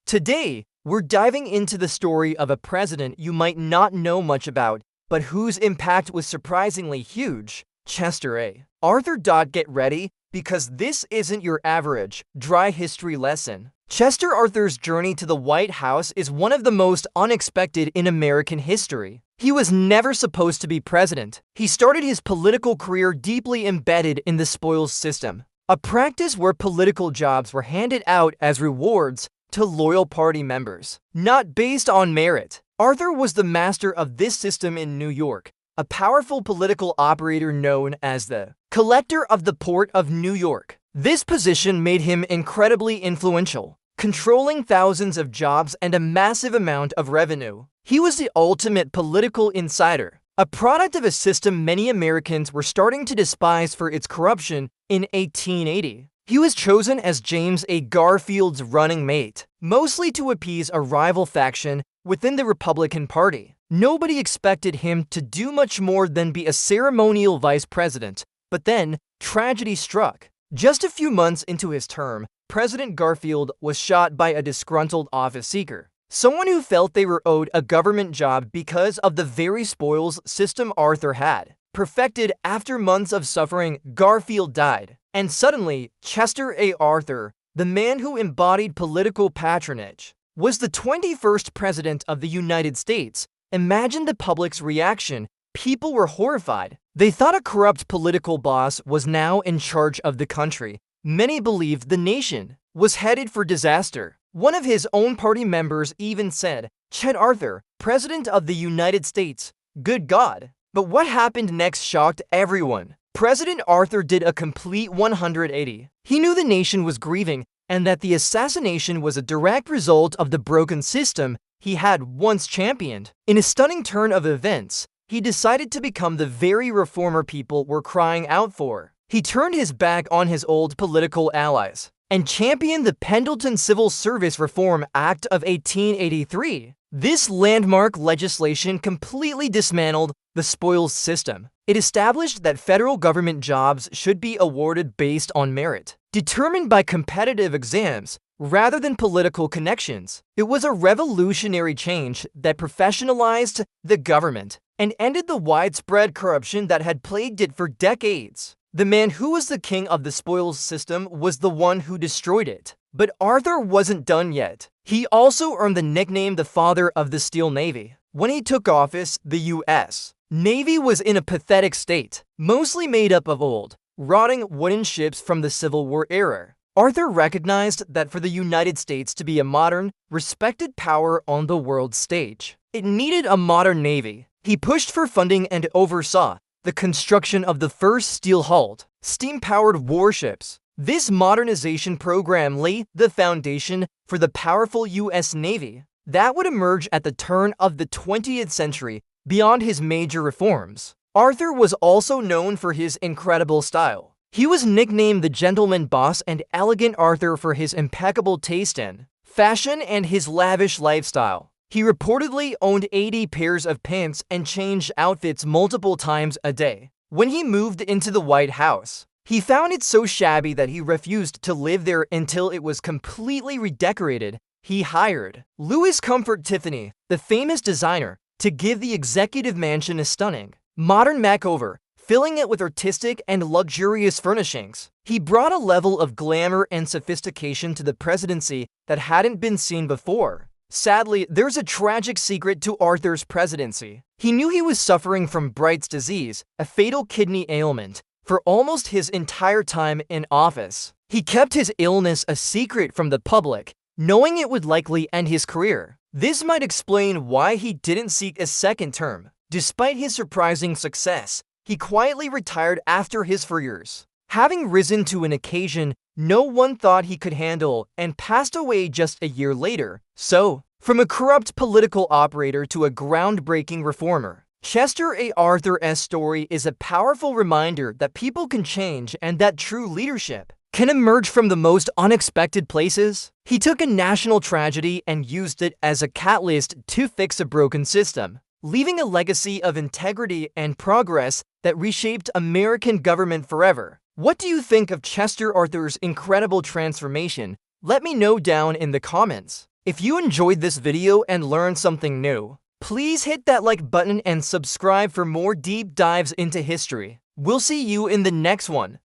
Today, we're diving into the story of a president you might not know much about, but whose impact was surprisingly huge, Chester A. Arthur. Get ready, because this isn't your average, dry history lesson. Chester Arthur's journey to the White House is one of the most unexpected in American history. He was never supposed to be president. He started his political career deeply embedded in the spoils system, a practice where political jobs were handed out as rewards to loyal party members, not based on merit. Arthur was the master of this system in New York, a powerful political operator known as the Collector of the Port of New York. This position made him incredibly influential, controlling thousands of jobs and a massive amount of revenue. He was the ultimate political insider, a product of a system many Americans were starting to despise for its corruption in 1880. He was chosen as James A. Garfield's running mate, mostly to appease a rival faction within the Republican Party. Nobody expected him to do much more than be a ceremonial vice president, but then tragedy struck. Just a few months into his term, President Garfield was shot by a disgruntled office seeker, someone who felt they were owed a government job because of the very spoils system Arthur had perfected. After months of suffering, Garfield died, and suddenly, Chester A. Arthur, the man who embodied political patronage, was the 21st president of the United States. Imagine the public's reaction. People were horrified. They thought a corrupt political boss was now in charge of the country. Many believed the nation was headed for disaster. One of his own party members even said, "Chet Arthur, President of the United States. Good God." But what happened next shocked everyone. President Arthur did a complete 180. He knew the nation was grieving and that the assassination was a direct result of the broken system he had once championed. In a stunning turn of events, he decided to become the very reformer people were crying out for. He turned his back on his old political allies and championed the Pendleton Civil Service Reform Act of 1883. This landmark legislation completely dismantled the spoils system. It established that federal government jobs should be awarded based on merit, determined by competitive exams rather than political connections. It was a revolutionary change that professionalized the government and ended the widespread corruption that had plagued it for decades. The man who was the king of the spoils system was the one who destroyed it. But Arthur wasn't done yet. He also earned the nickname the Father of the Steel Navy. When he took office, the U.S. Navy was in a pathetic state, mostly made up of old, rotting wooden ships from the Civil War era. Arthur recognized that for the United States to be a modern, respected power on the world stage, it needed a modern navy. He pushed for funding and oversaw the construction of the first steel-hulled, steam-powered warships. This modernization program laid the foundation for the powerful U.S. Navy that would emerge at the turn of the 20th century. Beyond his major reforms, Arthur was also known for his incredible style. He was nicknamed the Gentleman Boss and Elegant Arthur for his impeccable taste in fashion and his lavish lifestyle. He reportedly owned 80 pairs of pants and changed outfits multiple times a day. When he moved into the White House, he found it so shabby that he refused to live there until it was completely redecorated. He hired Louis Comfort Tiffany, the famous designer, to give the executive mansion a stunning, modern makeover, filling it with artistic and luxurious furnishings. He brought a level of glamour and sophistication to the presidency that hadn't been seen before. Sadly, there's a tragic secret to Arthur's presidency. He knew he was suffering from Bright's disease, a fatal kidney ailment, for almost his entire time in office. He kept his illness a secret from the public, knowing it would likely end his career. This might explain why he didn't seek a second term. Despite his surprising success, he quietly retired after his 4 years, having risen to an occasion no one thought he could handle, and passed away just a year later. So, from a corrupt political operator to a groundbreaking reformer, Chester A. Arthur's story is a powerful reminder that people can change and that true leadership can emerge from the most unexpected places. He took a national tragedy and used it as a catalyst to fix a broken system, leaving a legacy of integrity and progress that reshaped American government forever. What do you think of Chester Arthur's incredible transformation? Let me know down in the comments. If you enjoyed this video and learned something new, please hit that like button and subscribe for more deep dives into history. We'll see you in the next one.